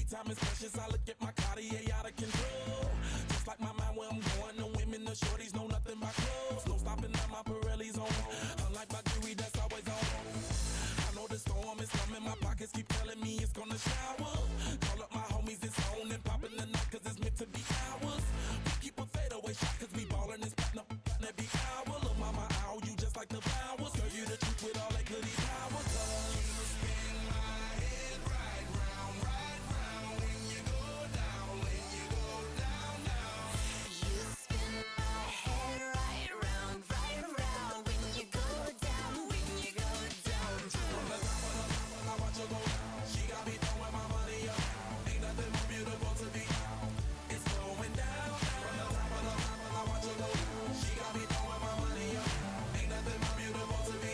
time is precious. I look at my Cartier out of control. Just like my mind where I'm going. The women, the shorties know nothing but clothes. No stopping at my Pirelli's on. Unlike my jewelry that's always on. I know the storm is coming. My pockets keep telling me it's gonna shower. Call up my homies, it's on and popping the night cause it's meant to be ours. We keep a fadeaway shot cause we ballin' this platinum every hour. Look mama, ow, you just like the flowers. Girl, you the truth with all that goodies power. You spin my head right round when you go down, when you go down, down. You spin my head right round when you go down, when you go down. From the top of the top, I watch her go down. She got me throwing my money up. Ain't nothing more beautiful to be. It's going down. From the top of the top, I watch her go down. She got me throwing my money up. Ain't nothing more beautiful to be.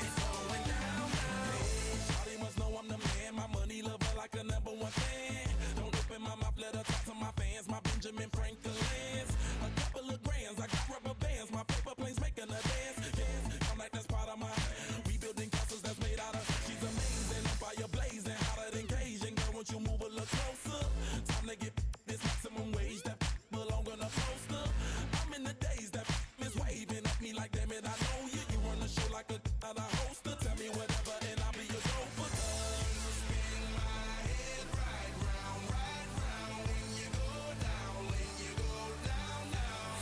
It's going down. Hey, shawty must know I'm the man. My money lover like a number one fan. Don't open my mouth, let her talk to my fans. My Benjamin Franklin's. A couple of grands, I got rubber bands. My paper planes making a dance. Yes, I'm like that's part of my. We building castles that's made out of. She's amazing, on fire blazing, hotter than Cajun. Girl, won't you move a little closer? Time to get this maximum wage that belong on a poster. I'm in the days that is waving at me like damn it, I know you. You run the show like a hoster. Tell me whatever and I'll be your gopher. You spin my head right round when you go down, when you go down, down.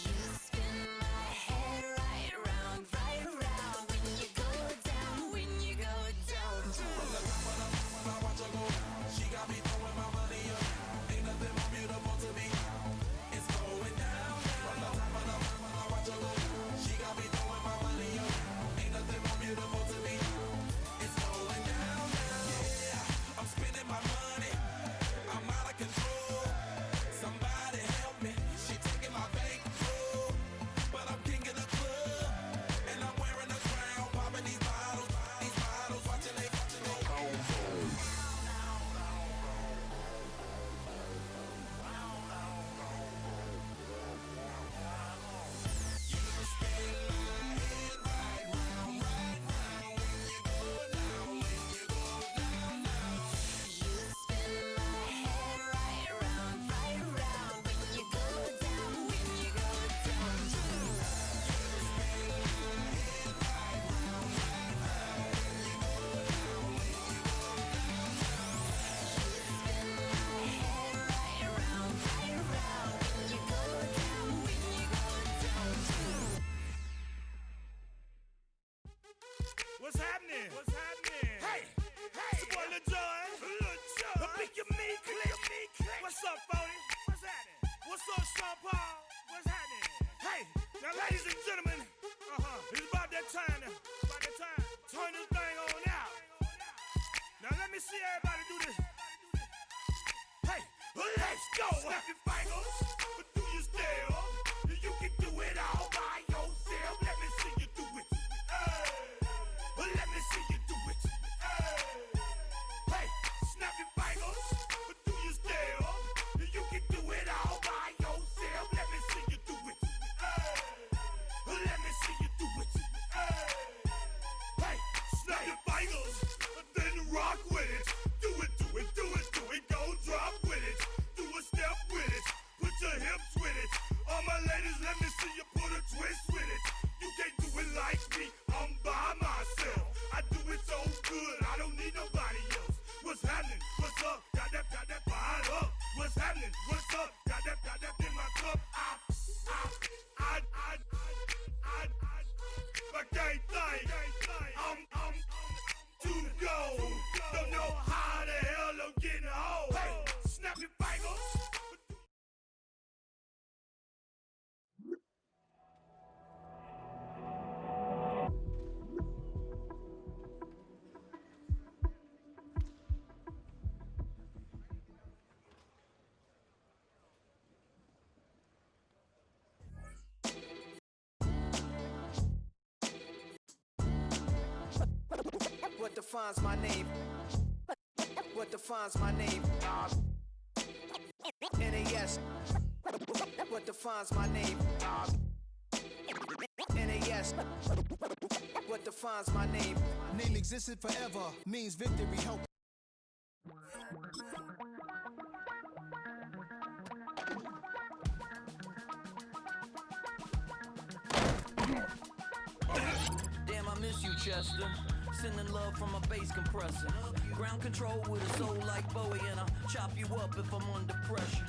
You spin my head right round when you go down, when you go down. From the top of the mountain, I watch her go down. She got me throwing my money up. Ain't nothing more beautiful to be. It's going down. From the top of the mountain, I watch her go down. She got me throwing my money up. Ain't nothing more beautiful to be. It's going down. Yeah, I'm spending my money. I'm out of control. Somebody help me. She taking my bankroll, but I'm king of the club, and I'm wearing a crown, popping these bottles, watching they. You spin my head right round when you go down, when you go down. Spin my head right round when you go down, when you go down. What's happening? What's happening? Hey, it's your boy Lil Jon. The Pick Your Me Click. What's up, Phony? What's happening? What's up, Sean Paul? What's happening? Hey, now ladies and gentlemen, it's about that time. Turn this thing on out. Now let me see everybody do this. Hey, let's go. Snap your fingers, but do you still? You can do it all by yourself. Let me see you do it. Let me see you do it. Hey, snap your fingers, but do you still? You can do it all by yourself. Let me see you do it. Let me see you do it. Hey, snap your fingers, then rock with it. Do it, do it, do it, do it. Go drop with it. Do a step with it. Put your hips with it. All my ladies, let me see you put a twist with it. You can't do it like me. I'm by myself. I do it so good. I don't need nobody else. What's happening? What's up? Got that fired up. What's happening? What's up? Got that in my cup. I can't think. I'm to go. Don't know how the hell I'm getting home. Hey, snap your fingers. What defines my name? What defines my name? NAS. What defines my name? NAS. What defines my name? Name existed forever, means victory, help. you, Chester. Sending love from a bass compressor. Ground control with a soul like Bowie, and I'll chop you up if I'm under pressure.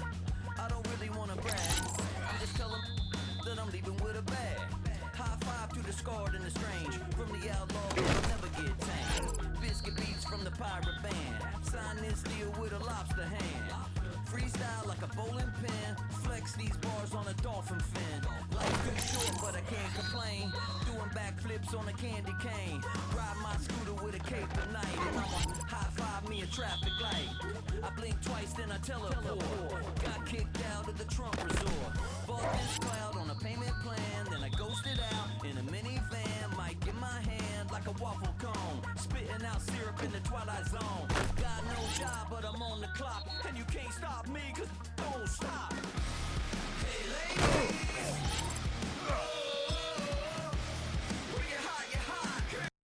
I don't really wanna brag. I'm just telling that I'm leaving with a bag. High five to the scarred and the strange. From the outlaw, I'll never get tamed. Biscuit beats from the pirate band. Sign this deal with a lobster hand. Freestyle like a bowling pin. Flex these bars on a dolphin fin. Life's too short, but I can't complain. Doing backflips on a candy cane. Ride my scooter with a cape at night. And I'ma high five me a traffic light. I blink twice, then I teleport. Got kicked out of the Trump resort. Bought this cloud on a payment plan. Then I ghosted out in a minivan. Mic in my hand like a waffle cone. Spitting out syrup in the twilight zone. Got no job, but I'm on the clock. And you can't stop me, cause don't stop. Hey ladies, when you hot, you hot.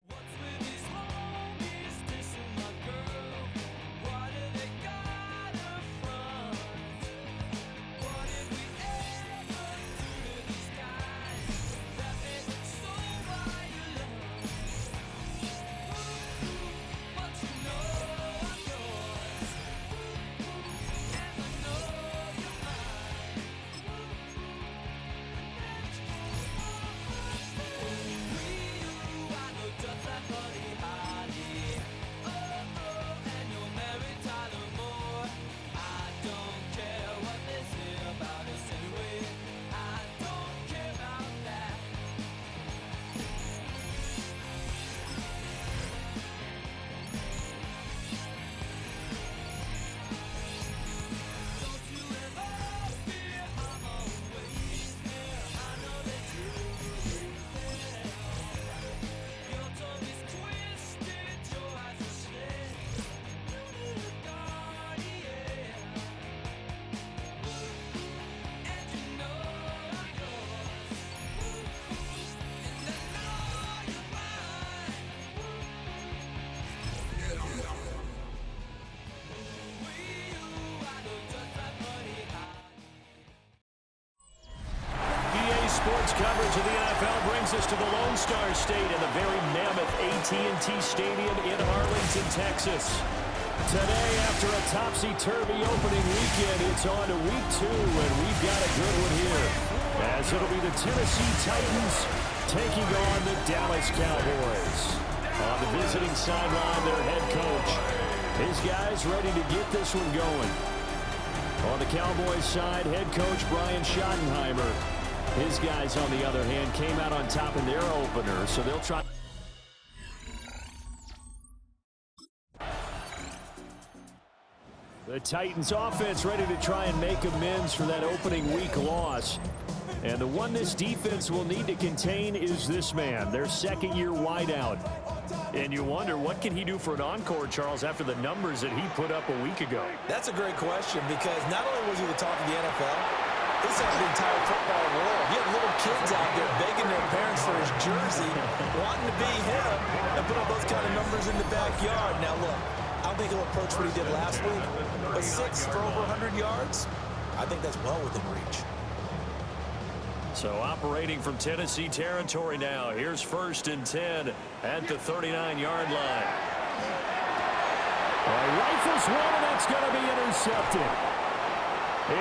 What's with these homies dissing my girl? Why do they got her from? What did we ever do to these guys that make them so violent? But you know I'm yours, and I know you're mine. I know just like Buddy Holly. And you're married Tyler Moore. I don't care what they say about us anyway. I don't care about that. Don't you ever fear I'm always there. I know that you're there. Your tongue is twisted, your eyes are slit. You need a guardian, and you know I'm yours, and I know you're mine. I know just like Buddy Holly. EA Sports coverage of the NFL brings us to the Lone Star State and the very mammoth AT&T Stadium in Arlington, Texas. Today, after a topsy-turvy opening weekend, it's on to week 2, and we've got a good one here, as it'll be the Tennessee Titans taking on the Dallas Cowboys. On the visiting sideline, their head coach. His guys ready to get this one going. On the Cowboys side, head coach Brian Schottenheimer. His guys, on the other hand, came out on top in their opener, so they'll try. The Titans offense ready to try and make amends for that opening week loss. And the one this defense will need to contain is this man, their second-year wideout. And you wonder, what can he do for an encore, Charles, after the numbers that he put up a week ago? That's a great question, because not only was he the talk of the NFL, this had the entire football world. He had little kids out there begging their parents for his jersey, wanting to be him, and put up those kind of numbers in the backyard. Now, look, I don't think he'll approach what he did last week, but 6 for over 100 yards, I think that's well within reach. So operating from Tennessee territory now. Here's 1st and 10 at the 39-yard line. Rifles one, and that's going to be intercepted.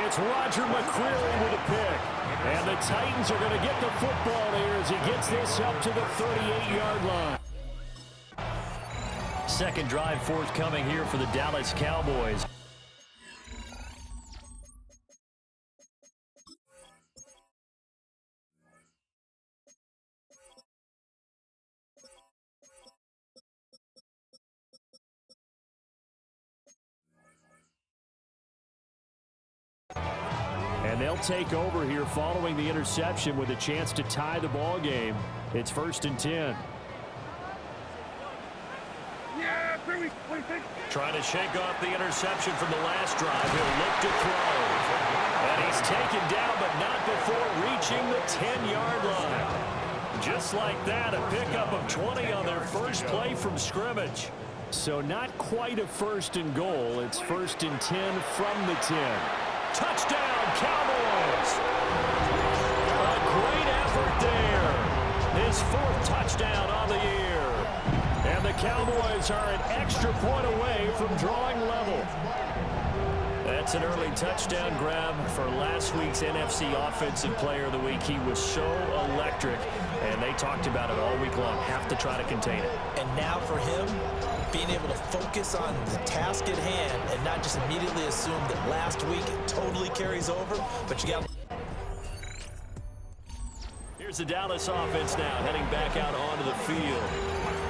It's Roger McCreary with a pick. And the Titans are going to get the football here as he gets this up to the 38-yard line. Second drive forthcoming here for the Dallas Cowboys. And they'll take over here following the interception with a chance to tie the ball game. It's 1st and 10. Trying to shake off the interception from the last drive. He'll look to throw. And he's taken down, but not before reaching the 10-yard line. Just like that, a pickup of 20 on their first play from scrimmage. So not quite a 1st and goal. It's 1st and 10 from the 10. Touchdown, Cowboys! A great effort there. His 4th touchdown on the year. And the Cowboys are an extra point away from drawing level. That's an early touchdown grab for last week's NFC Offensive Player of the Week. He was so electric, and they talked about it all week long. Have to try to contain it. And now for him, being able to focus on the task at hand and not just immediately assume that last week it totally carries over, but you got. Here's the Dallas offense now, heading back out onto the field.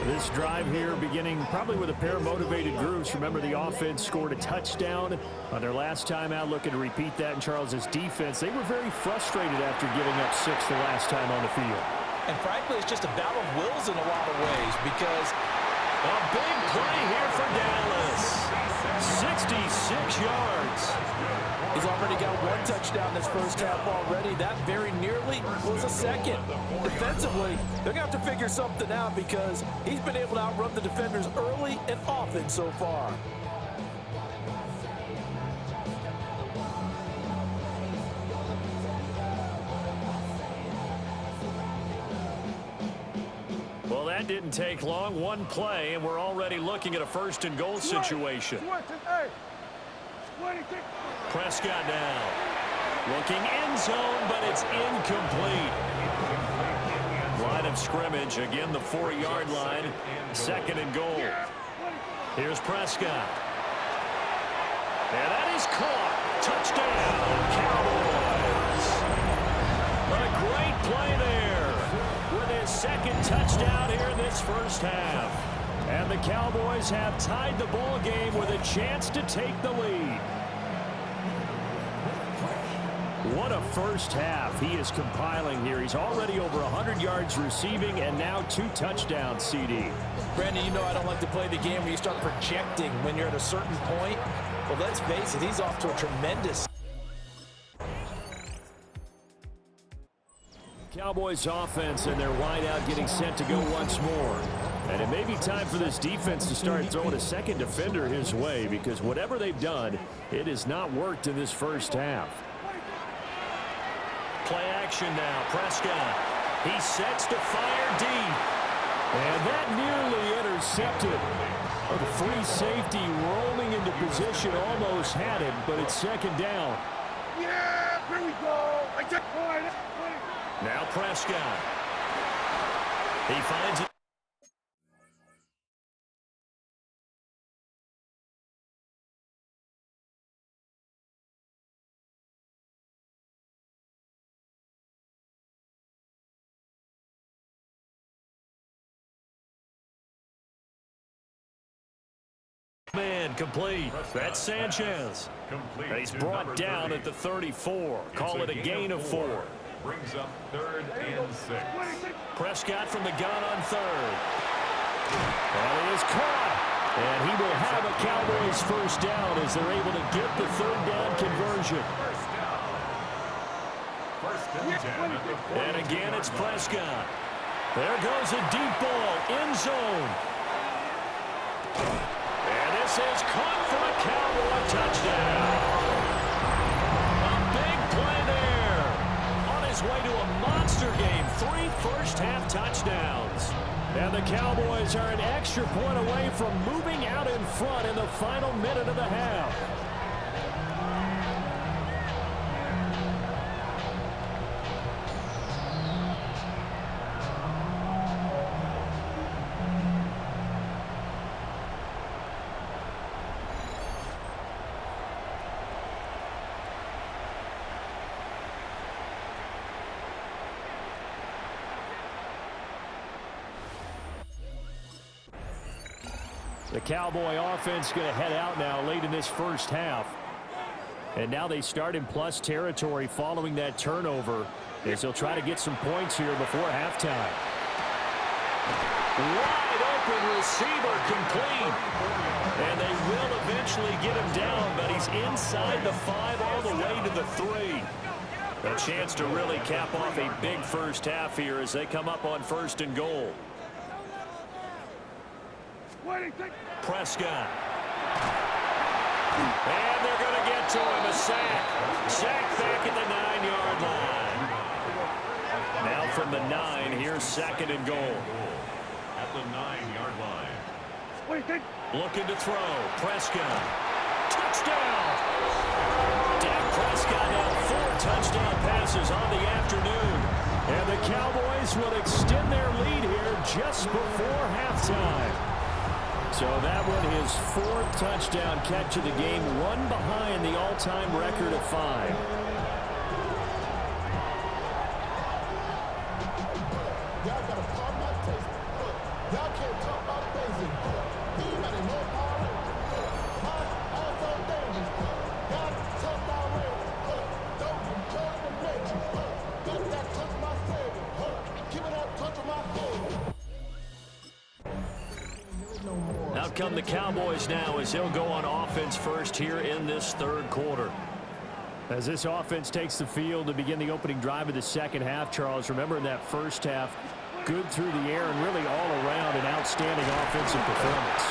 This drive here beginning probably with a pair of motivated groups. Remember, the offense scored a touchdown on their last time out, looking to repeat that in Charles's defense. They were very frustrated after giving up 6 the last time on the field. And frankly, it's just a battle of wills in a lot of ways, because a big play here for Dallas. 66 yards. He's already got 1 touchdown this first half already. That very nearly was a second. Defensively, they're going to have to figure something out because he's been able to outrun the defenders early and often so far. Well, that didn't take long. 1 play, and we're already looking at a 1st and goal situation. Prescott now. Looking end zone, but it's incomplete. Line of scrimmage, again the 4-yard line. 2nd and goal. Here's Prescott. And that is caught. Touchdown, Cowboys. What a great play there. With his 2nd touchdown here in this first half. And the Cowboys have tied the ball game with a chance to take the lead. What a first half he is compiling here. He's already over 100 yards receiving and now 2 touchdowns, CD. Brandon, you know I don't like to play the game where you start projecting when you're at a certain point. But let's face it, he's off to a tremendous. Cowboys offense and their wideout getting set to go once more. And it may be time for this defense to start throwing a 2nd defender his way, because whatever they've done, it has not worked in this first half. Play action now. Prescott. He sets to fire deep. And that nearly intercepted. Oh, the free safety rolling into position, almost had it, but it's 2nd down. Yeah, here we go. Now Prescott. He finds it. Man complete. That's Sanchez. And he's brought down at the 34. Call it a gain of 4. Brings up 3rd and 6. Prescott from the gun on 3rd. And he is caught. And he will have a Cowboys first down as they're able to get the 3rd down conversion. First and 10. And again, it's Prescott. There goes a deep ball, end zone. And this is caught for a Cowboy touchdown. A big play there. On his way to a monster game, 3 first-half touchdowns. And the Cowboys are an extra point away from moving out in front in the final minute of the half. The Cowboy offense going to head out now late in this first half. And now they start in plus territory following that turnover as they'll try to get some points here before halftime. Wide open receiver complete. And they will eventually get him down, but he's inside the 5 all the way to the 3. A chance to really cap off a big first half here as they come up on 1st and goal. Prescott. And they're going to get to him. A sack. Sack back at the 9-yard line. Now from the 9, here's 2nd and goal. At the 9-yard line. Looking to throw. Prescott. Touchdown! Dak Prescott now 4 touchdown passes on the afternoon. And the Cowboys will extend their lead here just before halftime. So that one, his 4th touchdown catch of the game, one behind the all-time record of 5. Y'all got a part of my taste. Look, y'all can't talk about basic. Anybody know power? I'm so dangerous. Got touchdown range. Don't enjoy the nature. Got that touch my savior. Give me that touch of my savior. Out come the Cowboys now as he'll go on offense first here in this 3rd quarter. As this offense takes the field to begin the opening drive of the second half, Charles, remember in that first half, good through the air and really all around an outstanding offensive performance.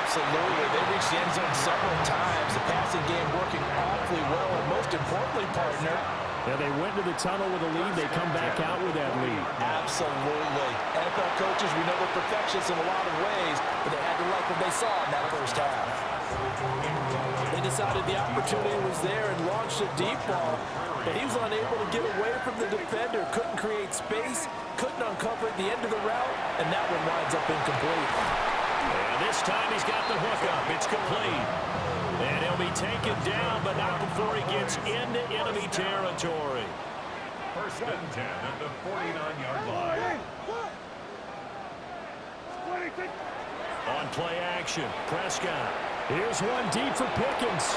Absolutely. They reached the end zone several times. The passing game working awfully well, and most importantly, partner, yeah, they went to the tunnel with a lead. They come back out with that lead. Absolutely. NFL coaches, we know they're perfectionists in a lot of ways, but they had to like what they saw in that first half. They decided the opportunity was there and launched a deep ball, but he was unable to get away from the defender, couldn't create space, couldn't uncover at the end of the route, and that one winds up incomplete. And this time he's got the hook up. It's complete. And he'll be taken down, but not before he gets into enemy territory. 1st and 10 at the 49-yard line. On play action, Prescott. Here's one deep for Pickens.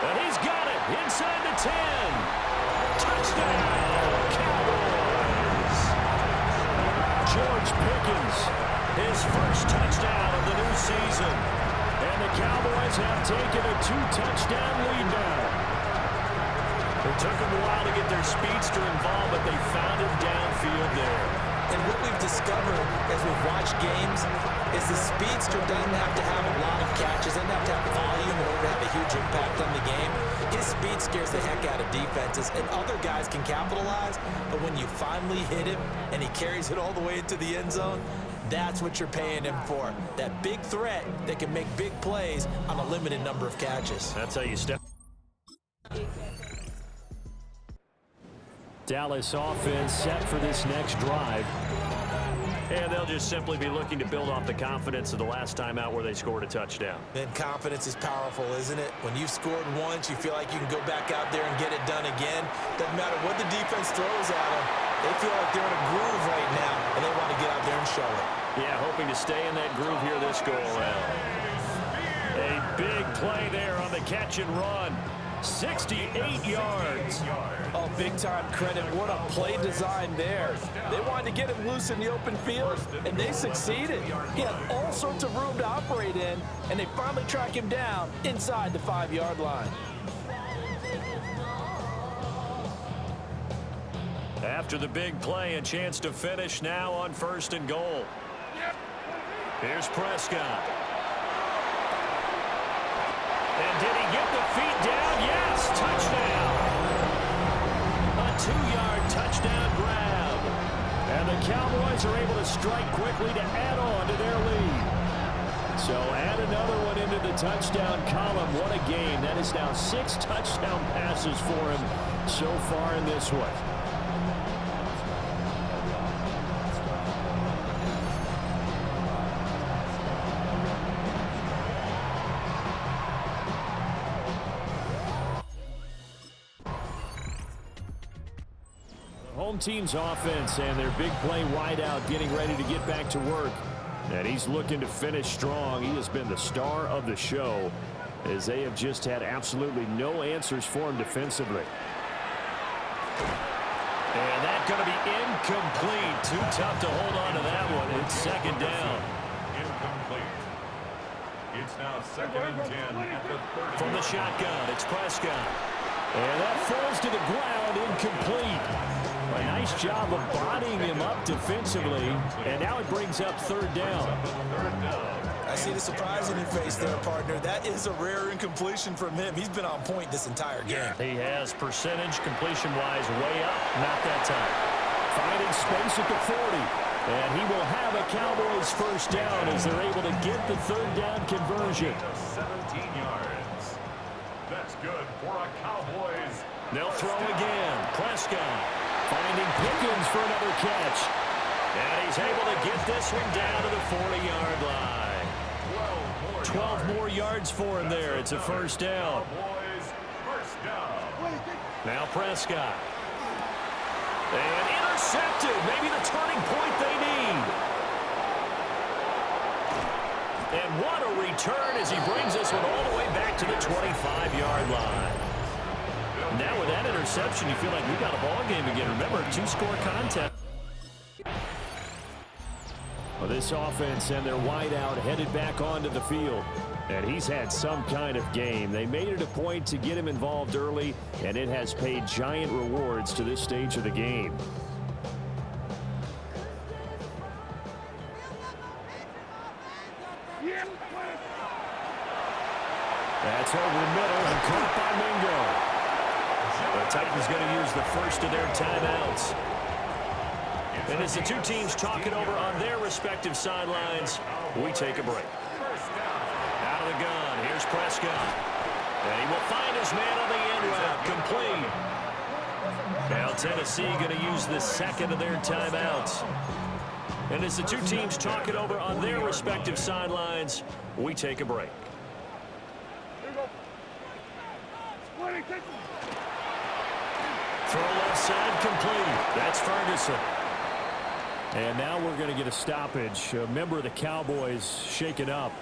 And he's got it inside the 10. Touchdown, Cowboys! George Pickens, his 1st touchdown of the new season. And the Cowboys have taken a 2-touchdown lead now. It took them a while to get their speedster involved, but they found him downfield there. And what we've discovered as we've watched games is the speedster doesn't have to have a lot of catches, doesn't have to have volume in order to have a huge impact on the game. His speed scares the heck out of defenses, and other guys can capitalize, but when you finally hit him and he carries it all the way into the end zone, that's what you're paying him for. That big threat that can make big plays on a limited number of catches. That's how you step. Dallas offense set for this next drive. And they'll just simply be looking to build off the confidence of the last time out where they scored a touchdown. Then confidence is powerful, isn't it? When you've scored once, you feel like you can go back out there and get it done again. Doesn't matter what the defense throws at them. They feel like they're in a groove right now, and they want to get out there and show it. Yeah, hoping to stay in that groove here this go-around. A big play there on the catch and run. 68 yards. Oh, big-time credit. What a play design there. They wanted to get him loose in the open field, and they succeeded. He had all sorts of room to operate in, and they finally track him down inside the 5-yard line. After the big play, a chance to finish now on 1st and goal. Here's Prescott. And did he get the feet down? Yes, touchdown. A 2-yard touchdown grab. And the Cowboys are able to strike quickly to add on to their lead. So add another one into the touchdown column. What a game. That is now 6 touchdown passes for him so far in this one. Home team's offense and their big play wideout getting ready to get back to work. And he's looking to finish strong. He has been the star of the show as they have just had absolutely no answers for him defensively. And that's going to be incomplete. Too tough to hold on to that one. It's 2nd down. Incomplete. It's now 2nd and 10 at the 30. From the shotgun, it's Prescott. And that falls to the ground, incomplete. A nice job of bodying him up defensively, and now it brings up 3rd down. I see the surprise in your face there, partner. That is a rare incompletion from him. He's been on point this entire game. He has percentage completion-wise way up. Not that time. Finding space at the 40. And he will have a Cowboys first down as they're able to get the third down conversion. 17 yards. That's good for a Cowboys. They'll throw again. Prescott finding Pickens for another catch. And he's able to get this one down to the 40-yard line. 12 more yards for him there. It's a first down. Cowboys first down. Now Prescott. And intercepted. Maybe the turning point they need. And what a return as he brings this one all the way back to the 25-yard line. Now with that interception, you feel like we got a ball game again. Remember, 2-score contest. Well, this offense and their wideout headed back onto the field. And he's had some kind of game. They made it a point to get him involved early, and it has paid giant rewards to this stage of the game. That's over the middle and caught by Mingo. The Titans going to use the first of their timeouts. And as the two teams talk it over on their respective sidelines, we take a break. Out of the gun, here's Prescott. And he will find his man on the end route, complete. Now Tennessee going to use the second of their timeouts. And as the two teams talk it over on their respective sidelines, we take a break. Throw left side, complete. That's Ferguson. And now we're going to get a stoppage. A member of the Cowboys shaken up.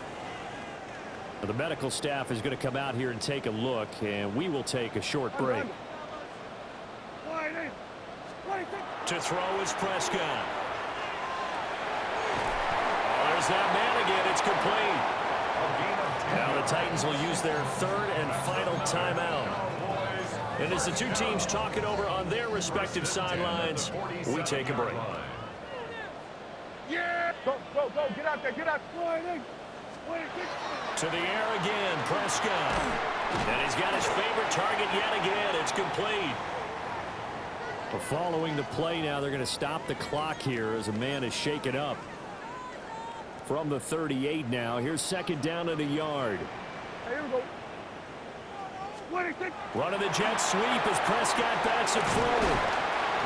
The medical staff is going to come out here and take a look, and we will take a short break. To throw is Prescott. Oh, there's that man again. It's complete. Now the Titans will use their third and final timeout. And as the two teams talk it over on their respective sidelines, we take a break. Yeah! Go, go, go. Get out there. Get out. To the air again, Prescott. And he's got his favorite target yet again. It's complete. Well, following the play now, they're going to stop the clock here as a man is shaken up. From the 38 now, here's second down and a yard. Here we go. Running the jet sweep as Prescott bats it forward.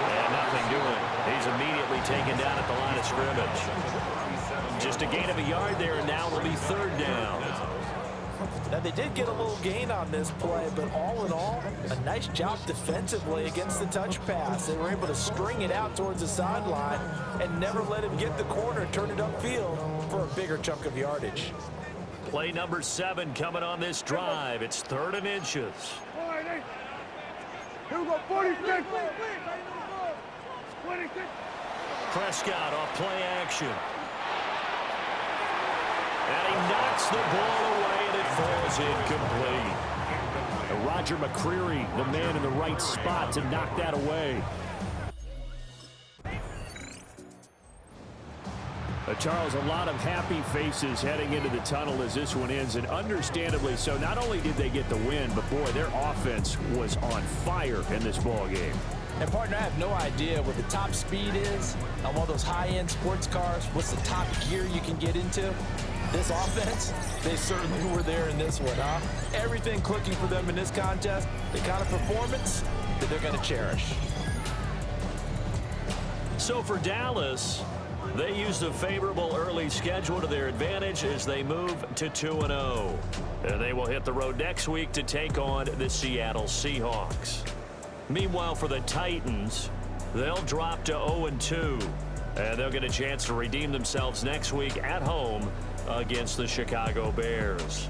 And nothing doing. He's immediately taken down at the line of scrimmage. Just a gain of a yard there, and now will be third down. Now, they did get a little gain on this play, but all in all, a nice job defensively against the touch pass. They were able to string it out towards the sideline and never let him get the corner, turn it upfield for a bigger chunk of yardage. Play number 7 coming on this drive. It's 3rd and inches. Here we go, 46. Prescott off play action. And he knocks the ball away, and it falls incomplete. And Roger McCreary, the man in the right spot to knock that away. Charles, a lot of happy faces heading into the tunnel as this one ends, and understandably so. Not only did they get the win, but boy, their offense was on fire in this ball game. And partner, I have no idea what the top speed is on one of those high-end sports cars. What's the top gear you can get into? This offense, they certainly were there in this one, huh? Everything clicking for them in this contest, the kind of performance that they're going to cherish. So for Dallas, they used a favorable early schedule to their advantage as they move to 2-0. And they will hit the road next week to take on the Seattle Seahawks. Meanwhile, for the Titans, they'll drop to 0-2. And they'll get a chance to redeem themselves next week at home against the Chicago Bears.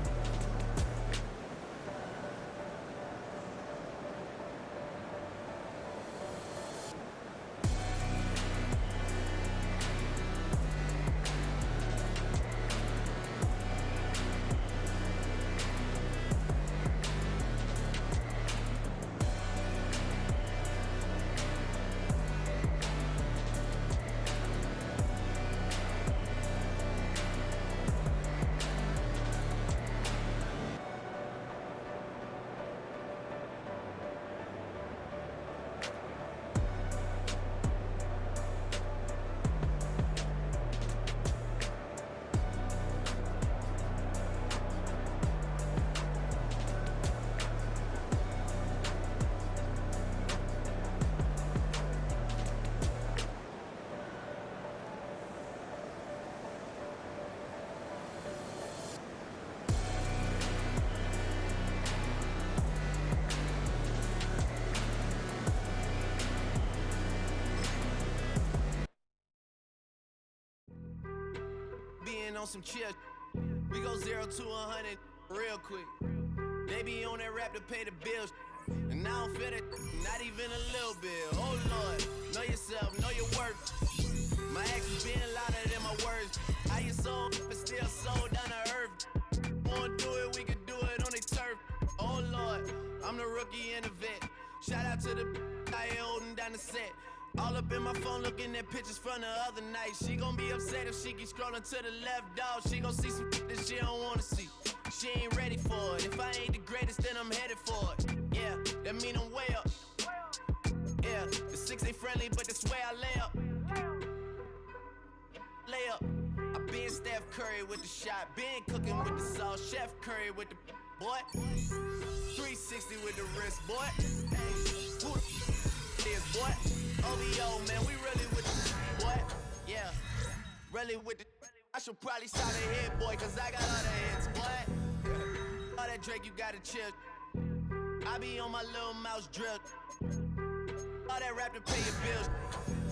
on some chill. We go 0 to 100 real quick. They be on that rap to pay the bills. And I don't feel it, not even a little bit. Oh Lord, know yourself, know your worth. My actions being louder than my words. How you sold, but still sold down to earth. Wanna do it, we can do it on the turf. Oh Lord, I'm the rookie and the vet. Shout out to the I ain't holding down the set. All up in my phone looking at pictures from the other night. She gon' be upset if she keep scrolling to the left, dog. She gon' see some that she don't wanna see. She ain't ready for it. If I ain't the greatest, then I'm headed for it. Yeah, that mean I'm way up. Yeah, the 6 ain't friendly, but that's where I lay up. Lay up. I been Steph Curry with the shot. Been cooking with the sauce. Chef Curry with the boy. 360 with the wrist, boy. Hey, who the is, boy? OVO, man, we really with the boy. Yeah, really with the. I should probably start a hit, boy, cause I got all the hits, boy. All that Drake, you gotta chill. I be on my little mouse drip. All that rap to pay your bills.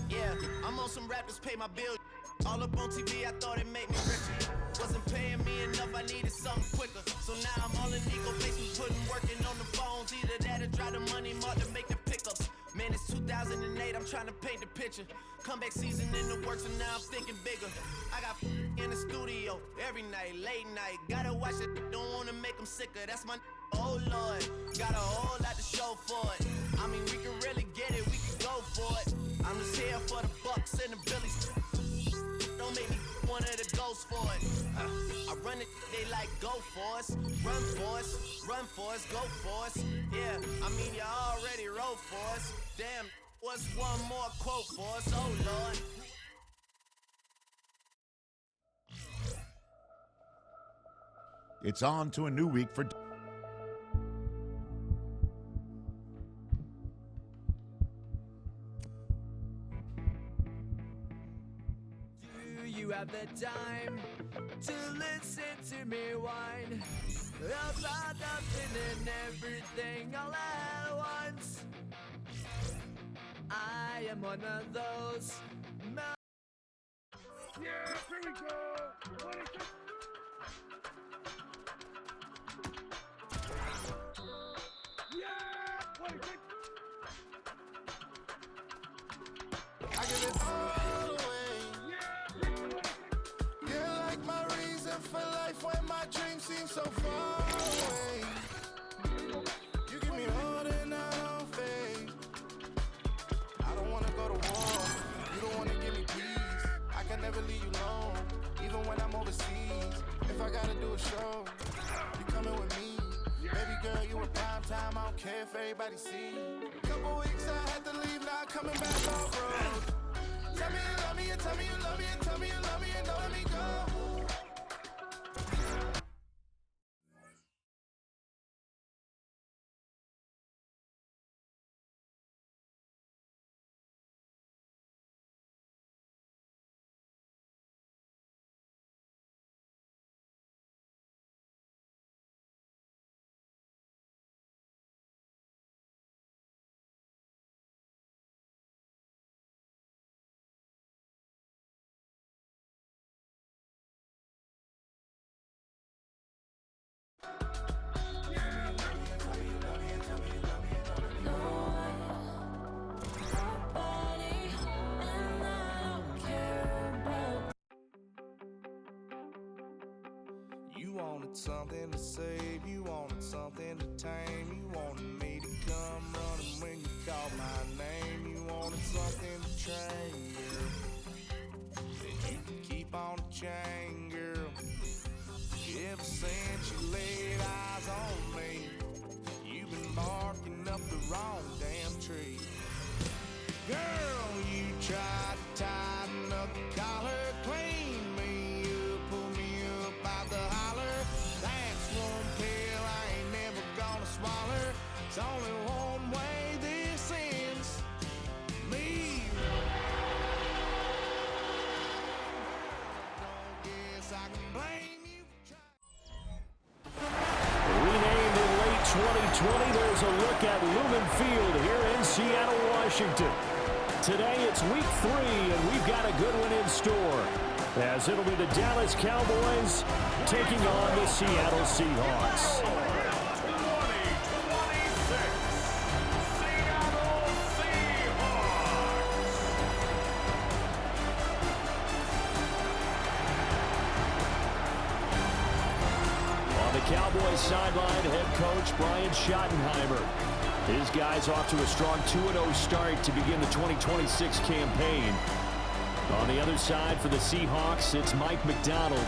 Yeah, I'm on some rappers pay my bills. All up on TV, I thought it made me richer. Wasn't paying me enough, I needed something quicker. So now I'm all in ego basement, putting working on the phones. Either that or try the money mark to make the pickups. Man, it's 2008, I'm trying to paint the picture. Comeback season in the works, and now I'm thinking bigger. I got in the studio every night, late night. Gotta watch it, don't wanna make them sicker. That's my oh Lord, got a whole lot to show for it. I mean, we can really get it, we can go for it. I'm just here for the Bucks and the Billies. Don't make me one of the ghosts for it. I run it, they like go for us, run for us, run for us, go for us. Yeah, I mean you already wrote for us. Damn, what's one more quote for us? Oh Lord. It's on to a new week for. You have the time to listen to me whine about nothing and everything all at once. I am one of those. Yeah, here we go. I give it all away. You're like my reason for life when my dreams seem so far away. You give me all that I don't fade. I don't wanna go to war. You don't wanna give me peace. I can never leave you alone, even when I'm overseas. If I gotta do a show, you coming with me. Baby girl, you in prime time. I don't care if everybody see. Couple weeks I had to leave, now coming back off road. Tell me you love me, and tell me you love me, and tell me you love me, and don't let me go. You wanted something to save, you wanted something to tame. You wanted me to come running when you called my name. You wanted something to train, girl, that you could keep on the chain, girl. Ever since you laid eyes on me, you've been barking up the wrong damn tree. Girl, you tried to tighten up the collar, clean me up, pull me up out the holler. That's one pill I ain't never gonna swallow. It's only one way this ends. Leave. Don't guess I can blame you for trying. Renamed in late 2020, there's a look at Lumen Field here in Seattle, Washington. today it's week 3, and we've got a good one in store, as it'll be the Dallas Cowboys taking on the Seattle Seahawks. On the Cowboys sideline, head coach Brian Schottenheimer. His guys off to a strong 2-0 start to begin the 2026 campaign. On the other side for the Seahawks, it's Mike McDonald.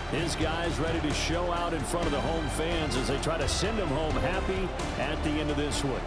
His guys ready to show out in front of the home fans as they try to send them home happy at the end of this one.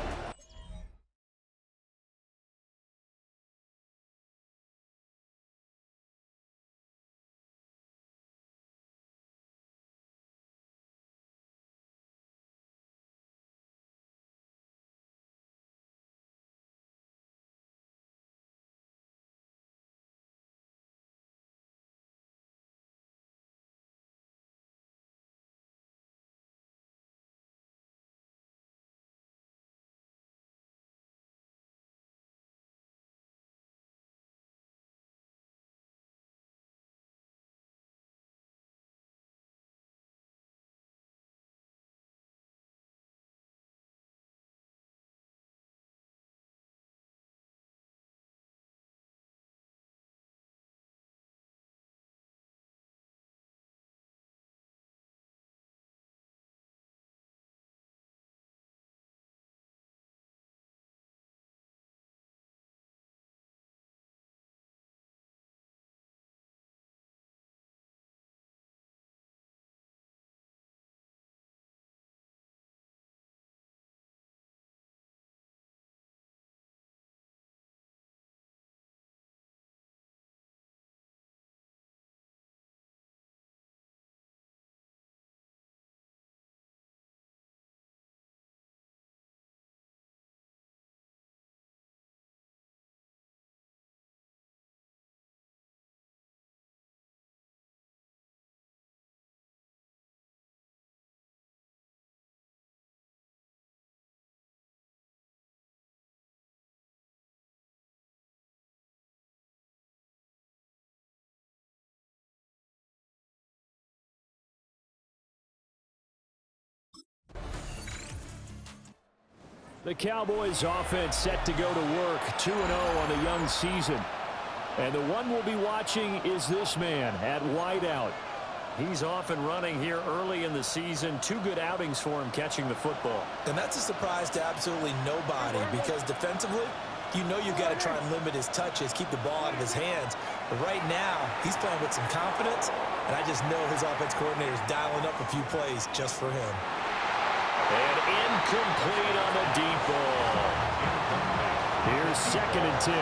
The Cowboys offense set to go to work, 2-0 on the young season. And the one we'll be watching is this man at wideout. He's off and running here early in the season. 2 good outings for him catching the football. And that's a surprise to absolutely nobody, because defensively, you know you've got to try and limit his touches, keep the ball out of his hands. But right now, he's playing with some confidence, and I just know his offense coordinator is dialing up a few plays just for him. And incomplete on the deep ball. Here's 2nd and 10.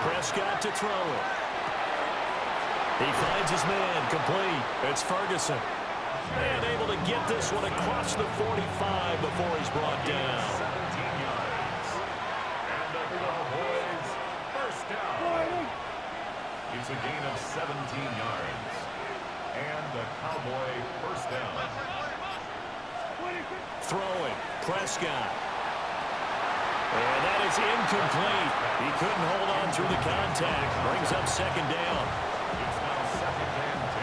Prescott to throw it. He finds his man, complete. It's Ferguson. And able to get this one across the 45 before he's brought down. 17 yards. And the Cowboys first down. It's a gain of 17 yards. And the Cowboy first down. Throwing, Prescott. And that is incomplete. He couldn't hold on through the contact. Brings up 2nd down. It's now 2nd and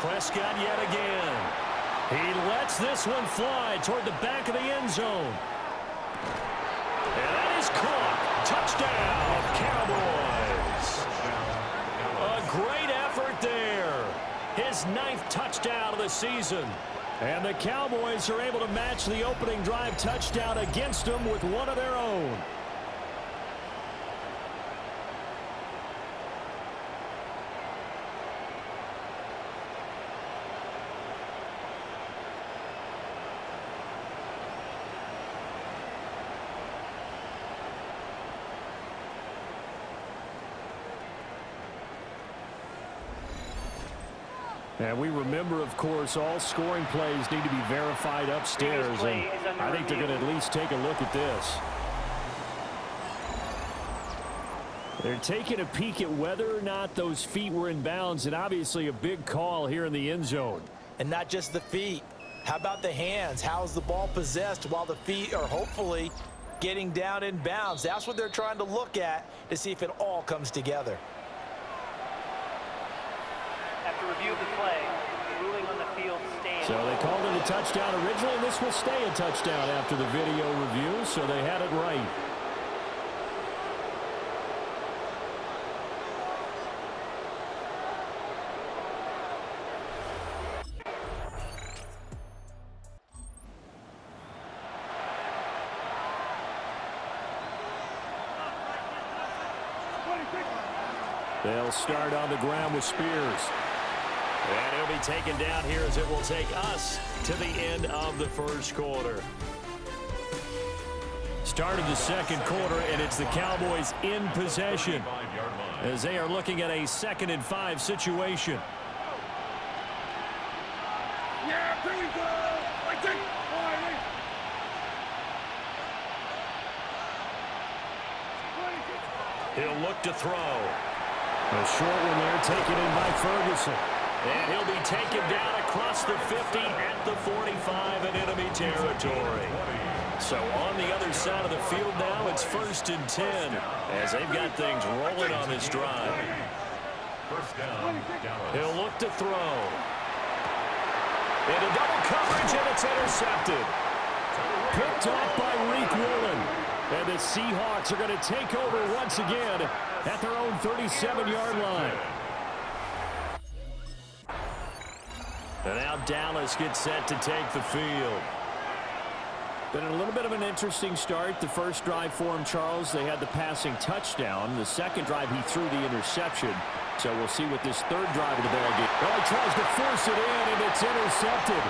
10. Prescott yet again. He lets this one fly toward the back of the end zone. And that is caught. Touchdown, Cowboys. A great effort there. His 9th touchdown of the season. And the Cowboys are able to match the opening drive touchdown against them with one of their own. And we remember, of course, all scoring plays need to be verified upstairs, and I think they're going to at least take a look at this. They're taking a peek at whether or not those feet were in bounds, and obviously a big call here in the end zone. and not just the feet. How about the hands? How's the ball possessed while the feet are hopefully getting down in bounds? That's what they're trying to look at to see if it all comes together. After review of the play, the ruling on the field stands. So they called it a touchdown originally, and this will stay a touchdown after the video review, so they had it right. They'll start on the ground with Spears. And he'll be taken down here as it will take us to the end of the first quarter. Start of the second quarter, and it's the Cowboys in possession as they are looking at a 2nd and 5 situation. Yeah, here we go. He'll look to throw. A short one there taken in by Ferguson. And he'll be taken down across the 50 at the 45 in enemy territory. So on the other side of the field now, it's 1st and 10 as they've got things rolling on this drive. First down, Dallas. He'll look to throw. Into double coverage, and it's intercepted. Picked off by Reek Woolen. And the Seahawks are going to take over once again at their own 37-yard line. And now Dallas gets set to take the field. Been a little bit of an interesting start. The first drive for him, Charles, they had the passing touchdown. The second drive, he threw the interception. So we'll see what this third drive of the ball gets. Well, he tries to force it in, and it's intercepted.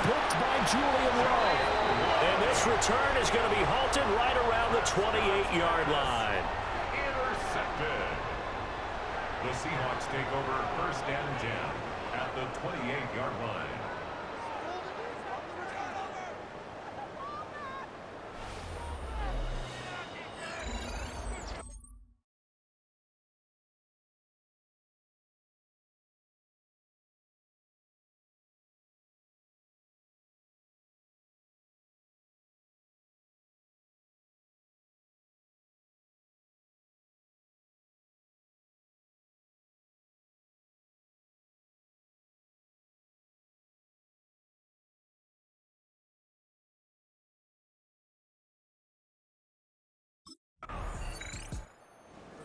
Picked by Julian Love. And this return is going to be halted right around the 28-yard line. Intercepted. The Seahawks take over 1st and 10 at the 28-yard line.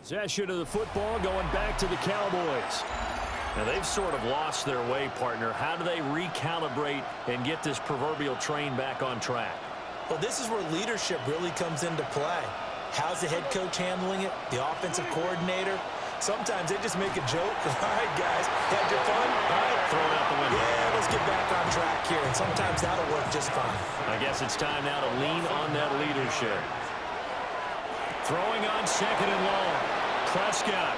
Possession of the football going back to the Cowboys. Now they've sort of lost their way, partner. How do they recalibrate and get this proverbial train back on track? Well, this is where leadership really comes into play. How's the head coach handling it? The offensive coordinator? Sometimes they just make a joke. All right, guys, had your fun? All right, throw it out the window. Yeah, let's get back on track here, and sometimes that'll work just fine. I guess it's time now to lean on that leadership. Throwing on 2nd and long. Prescott.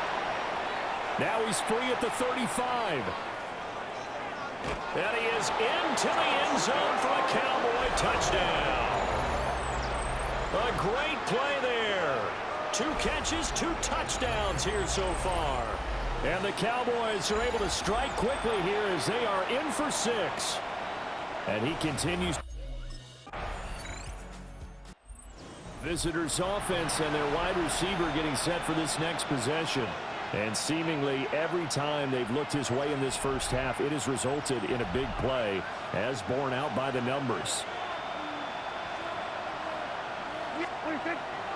Now he's free at the 35. And he is into the end zone for a Cowboy touchdown. A great play there. 2 catches, 2 touchdowns here so far. And the Cowboys are able to strike quickly here as they are in for 6. And he continues. Visitors offense and their wide receiver getting set for this next possession. And seemingly every time they've looked his way in this first half, it has resulted in a big play, as borne out by the numbers.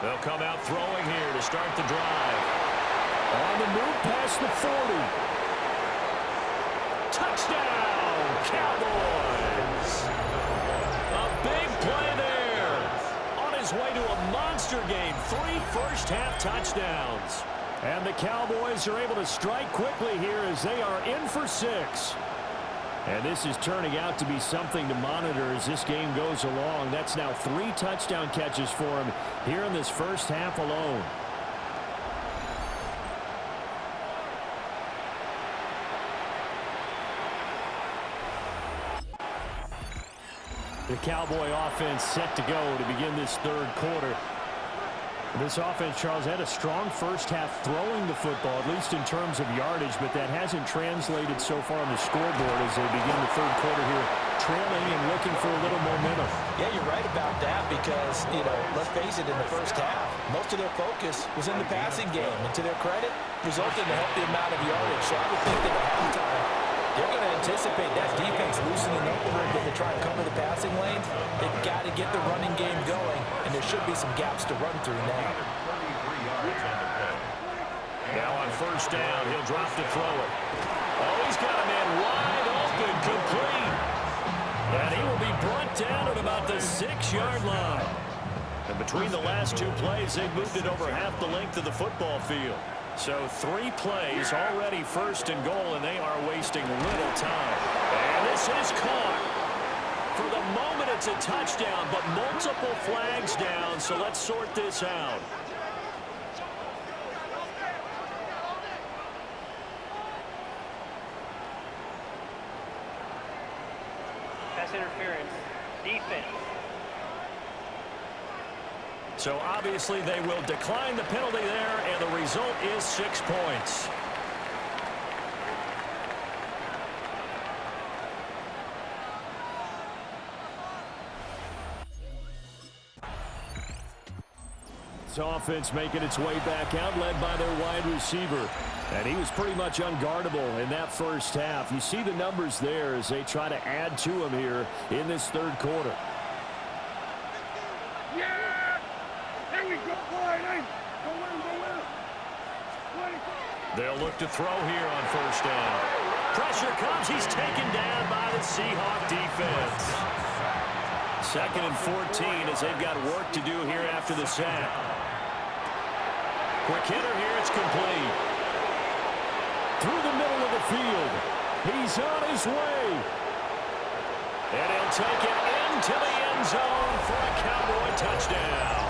They'll come out throwing here to start the drive. On the move past the 40. Touchdown, Cowboys! A big play there. On his way to a monster game, 3 first-half touchdowns. And the Cowboys are able to strike quickly here as they are in for 6. And this is turning out to be something to monitor as this game goes along. That's now 3 touchdown catches for him here in this first half alone. The Cowboy offense set to go to begin this third quarter. This offense, Charles, had a strong first half throwing the football, at least in terms of yardage, but that hasn't translated so far on the scoreboard as they begin the third quarter here, trailing and looking for a little momentum. Yeah, you're right about that because, let's face it, in the first half, most of their focus was in the passing game. And to their credit, resulted in a healthy amount of yardage. So I would think that at halftime, they're going to anticipate that defense loosening up a little bit to try and cover the passing lanes. They've got to get the running game going, and there should be some gaps to run through now. Now on first down, he'll drop to throw it. Oh, he's got a man wide open, complete. And he will be brought down at about the 6-yard line. And between the last two plays, they've moved it over half the length of the football field. So 3 plays already first and goal, and they are wasting little time. And this is caught. For the moment, it's a touchdown, but multiple flags down, so let's sort this out. Pass interference. Defense. So obviously they will decline the penalty there, and the result is 6 points. This offense making its way back out, led by their wide receiver. And he was pretty much unguardable in that first half. You see the numbers there as they try to add to him here in this third quarter. They'll look to throw here on first down. Pressure comes. He's taken down by the Seahawk defense. 2nd and 14 as they've got work to do here after the sack. Quick hitter here. It's complete. Through the middle of the field. He's on his way. And he'll take it into the end zone for a Cowboy touchdown.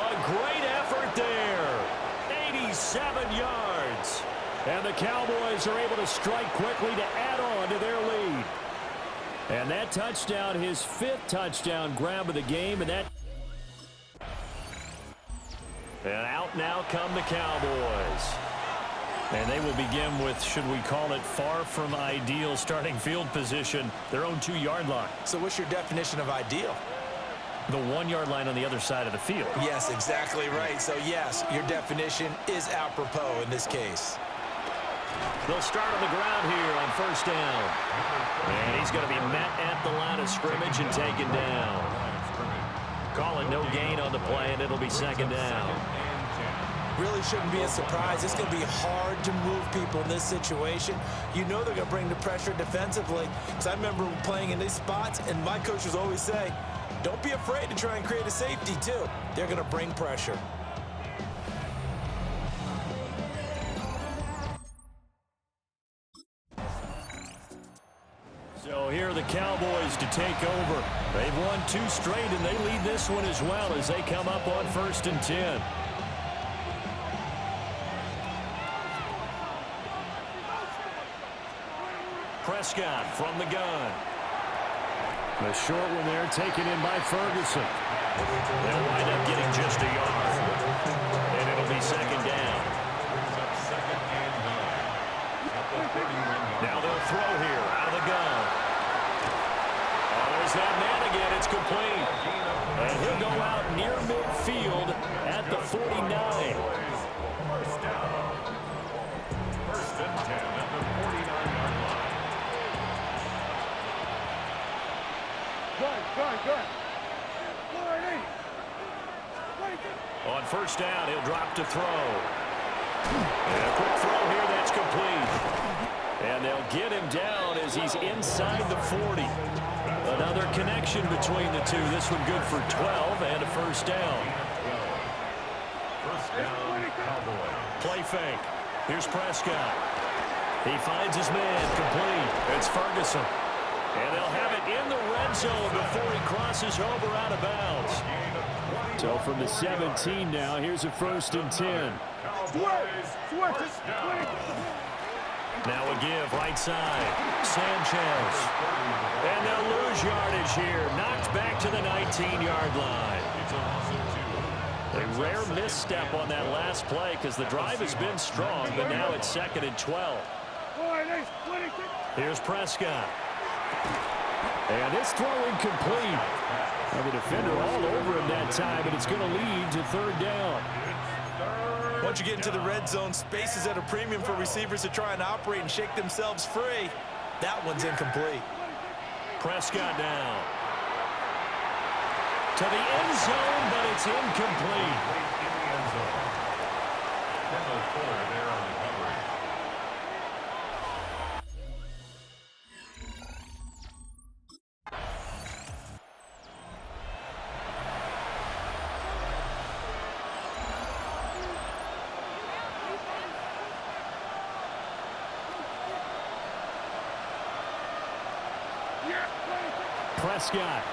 A great effort there. 87 yards. And the Cowboys are able to strike quickly to add on to their lead. And that touchdown, his 5th touchdown grab of the game. And out now come the Cowboys. And they will begin with, should we call it, far from ideal starting field position, their own 2-yard line. So what's your definition of ideal? The 1-yard line on the other side of the field. Yes, exactly right. So, yes, your definition is apropos in this case. They'll start on the ground here on first down. And he's going to be met at the line of scrimmage and taken down. Call it no gain on the play, and it'll be 2nd down. Really shouldn't be a surprise. It's going to be hard to move people in this situation. You know they're going to bring the pressure defensively. Because I remember playing in these spots, and my coaches always say, don't be afraid to try and create a safety, too. They're going to bring pressure. So here are the Cowboys to take over. They've won 2 straight, and they lead this one as well as they come up on 1st and 10. Prescott from the gun. The short one there taken in by Ferguson. They'll wind up getting just a yard. And it'll be 2nd down. Now they'll throw here out of the gun. Oh, there's that man again. It's complete. And he'll go out near midfield at the 49. First down. 1st and 10 at the 49-yard line. Good. On first down, he'll drop to throw. And a quick throw here, that's complete. And they'll get him down as he's inside the 40. Another connection between the two. This one good for 12 and a first down. First down, Cowboy. Play fake. Here's Prescott. He finds his man, complete. It's Ferguson. And they'll have it in the red zone before he crosses over out of bounds. So from the 17 now, here's a 1st and 10. Now a give right side. Sanchez. And they'll lose yardage here. Knocked back to the 19-yard line. It's a loss of 2. A rare misstep on that last play because the drive has been strong, but now it's 2nd and 12. Here's Prescott. And this throw incomplete. And the defender all over him that time, and it's going to lead to 3rd down. Once you get into the red zone, space is at a premium for receivers to try and operate and shake themselves free. That one's incomplete. Prescott now. To the end zone, but it's incomplete. In the end zone. Kendall Fuller there on the coverage. Prescott.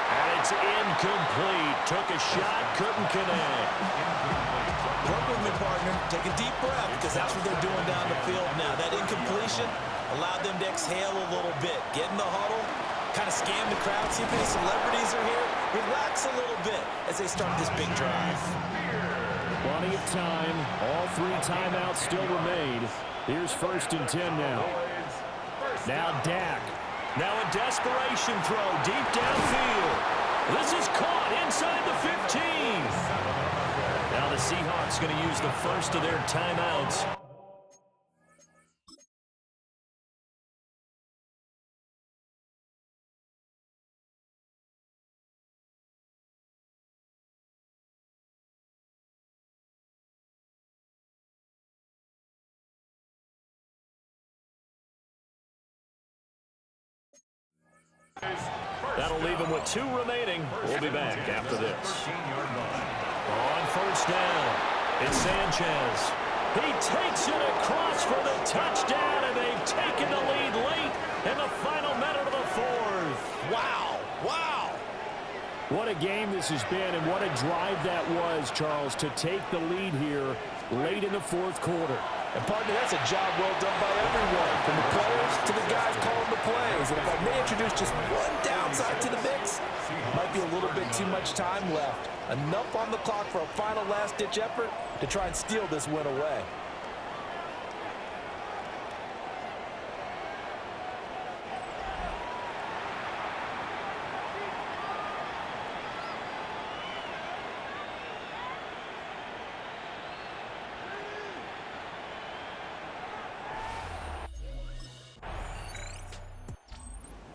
And it's incomplete. Took a shot, couldn't connect. Work with me, partner. Take a deep breath because that's what they're doing down the field now. That incompletion allowed them to exhale a little bit. Get in the huddle, kind of scan the crowd, see if any celebrities are here. Relax a little bit as they start this big drive. Plenty of time. All 3 timeouts still remain. Here's 1st and 10 now. Now Dak. Now a desperation throw deep downfield. This is caught inside the 15. Now the Seahawks going to use the first of their timeouts. That'll leave him with 2 remaining. We'll be back after this. On 1st down, it's Sanchez. He takes it across for the touchdown, and they've taken the lead late in the final minute of the 4th. Wow. Wow. What a game this has been, and what a drive that was, Charles, to take the lead here late in the 4th quarter. And, partner, that's a job well done by everyone, from the players to the guys calling the plays. And if I may introduce just one downside to the mix, might be a little bit too much time left. Enough on the clock for a final last-ditch effort to try and steal this win away.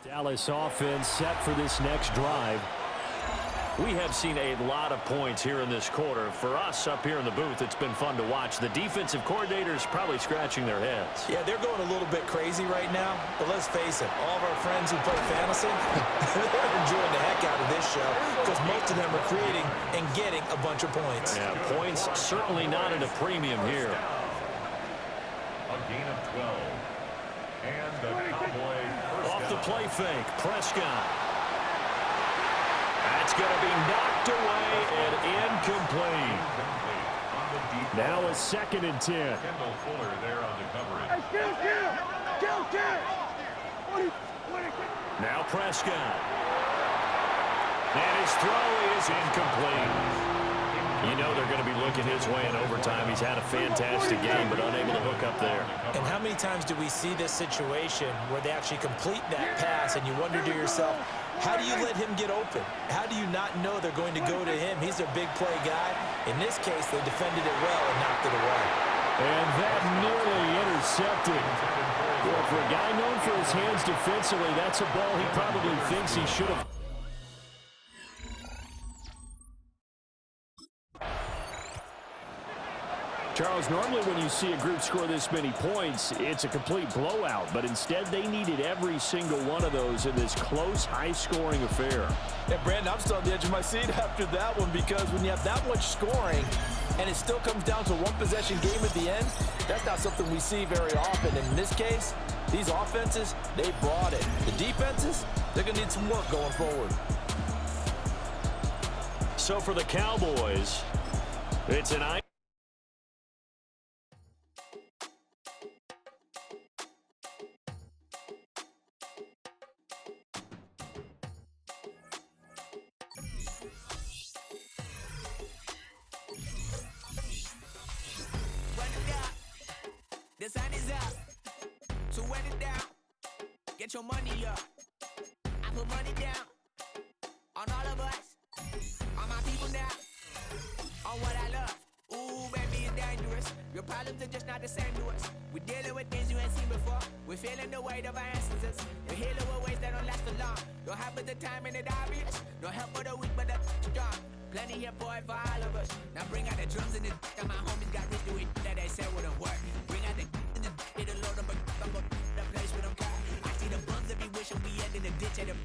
Dallas offense set for this next drive. We have seen a lot of points here in this quarter. For us up here in the booth, it's been fun to watch. The defensive coordinators probably scratching their heads. Yeah, they're going a little bit crazy right now. But let's face it, all of our friends who play fantasy, they're enjoying the heck out of this show because most of them are creating and getting a bunch of points. Yeah, points certainly not at a premium here. A gain of 12. And the Cowboy first Off the down. play fake, Prescott. That's going to be knocked away and incomplete. On the deep Now a 2nd and 10. Kendall Fuller there on the coverage. Now Prescott. And his throw is incomplete. You know they're going to be looking his way in overtime. He's had a fantastic game, but unable to hook up there. And how many times do we see this situation where they actually complete that pass and you wonder to yourself, how do you let him get open? How do you not know they're going to go to him? He's a big play guy. In this case, they defended it well and knocked it away. And that nearly intercepted. Well, for a guy known for his hands defensively, that's a ball he probably thinks he should have. Charles, normally when you see a group score this many points, it's a complete blowout. But instead, they needed every single one of those in this close, high-scoring affair. Yeah, Brandon, I'm still on the edge of my seat after that one because when you have that much scoring and it still comes down to one possession game at the end, that's not something we see very often. And in this case, these offenses, they brought it. The defenses, they're going to need some work going forward. So for the Cowboys, it's an get your money up. I put money down on all of us, on my people now, on what I love. Ooh, baby, it's dangerous. Your problems are just not the same to us. We're dealing with things you ain't seen before. We're feeling the weight of our ancestors. You're healing with ways that don't last for long. Don't happen the time and it obvious. No help for the weak, but the strong. Plenty here for it for all of us. Now bring out the drums and the and my homies got rich to it that they said wouldn't work. Bring out the and the load up, I'm gonna the place with them car. I see the bums that be wishing we end in the ditch at the